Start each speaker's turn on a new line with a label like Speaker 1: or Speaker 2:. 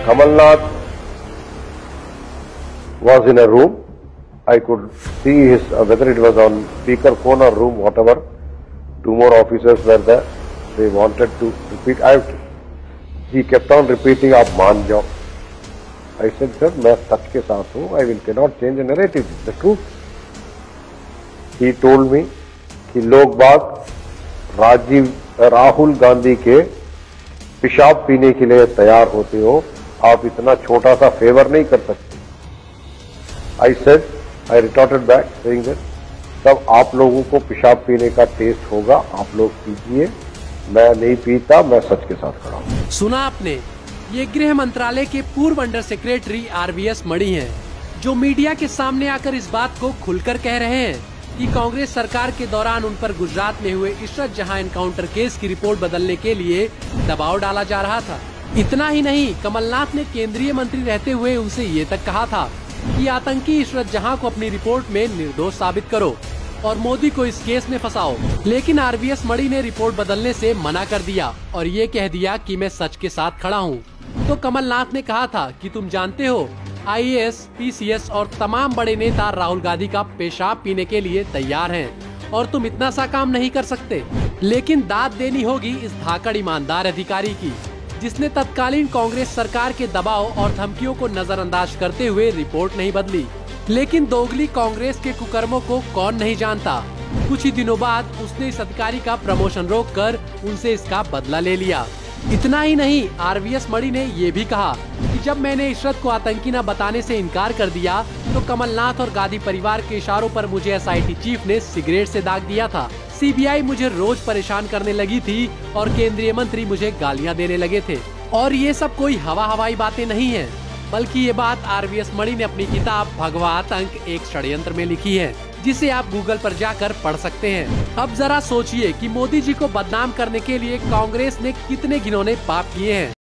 Speaker 1: Kamalnath was in a room. I could see his, whether it was on speaker phone or room, whatever. Two more officers were there. They wanted to repeat. He kept on repeating, "Aap maan jao." I said, "Sir, मैं सच के साथ हूँ. I cannot change the narrative. It's the truth." He told me कि लोग बाग राहुल गांधी के पेशाब पीने के लिए तैयार होते हो, आप इतना छोटा सा फेवर नहीं कर सकते। I retorted back saying that तब आप लोगों को पेशाब पीने का टेस्ट होगा, आप लोग पीजिए, मैं नहीं पीता, मैं सच के साथ खड़ा हूँ।
Speaker 2: सुना आपने, ये गृह मंत्रालय के पूर्व अंडर सेक्रेटरी RVS मणि हैं, जो मीडिया के सामने आकर इस बात को खुलकर कह रहे हैं कि कांग्रेस सरकार के दौरान उन पर गुजरात में हुए इशरत जहां एनकाउंटर केस की रिपोर्ट बदलने के लिए दबाव डाला जा रहा था। इतना ही नहीं, कमलनाथ ने केंद्रीय मंत्री रहते हुए उनसे ये तक कहा था कि आतंकी इशरत जहां को अपनी रिपोर्ट में निर्दोष साबित करो और मोदी को इस केस में फंसाओ। लेकिन RVS मणि ने रिपोर्ट बदलने से मना कर दिया और ये कह दिया कि मैं सच के साथ खड़ा हूँ। तो कमलनाथ ने कहा था कि तुम जानते हो, IAS, PCS और तमाम बड़े नेता राहुल गांधी का पेशाब पीने के लिए तैयार हैं और तुम इतना सा काम नहीं कर सकते। लेकिन दाद देनी होगी इस धाकड़ ईमानदार अधिकारी की, जिसने तत्कालीन कांग्रेस सरकार के दबाव और धमकियों को नजरअंदाज करते हुए रिपोर्ट नहीं बदली। लेकिन दोगली कांग्रेस के कुकर्मों को कौन नहीं जानता। कुछ ही दिनों बाद उसने इस अधिकारी का प्रमोशन रोककर उनसे इसका बदला ले लिया। इतना ही नहीं, RVS मणि ने ये भी कहा कि जब मैंने इशरत को आतंकी न बताने से इनकार कर दिया तो कमलनाथ और गांधी परिवार के इशारों पर मुझे SIT चीफ ने सिगरेट से दाग दिया था। CBI मुझे रोज परेशान करने लगी थी और केंद्रीय मंत्री मुझे गालियां देने लगे थे। और ये सब कोई हवाई बातें नहीं है, बल्कि ये बात RVS मणि ने अपनी किताब भगवा आतंक एक षड्यंत्र में लिखी है, जिसे आप गूगल पर जाकर पढ़ सकते हैं। अब जरा सोचिए कि मोदी जी को बदनाम करने के लिए कांग्रेस ने कितने घिनौने पाप किए हैं।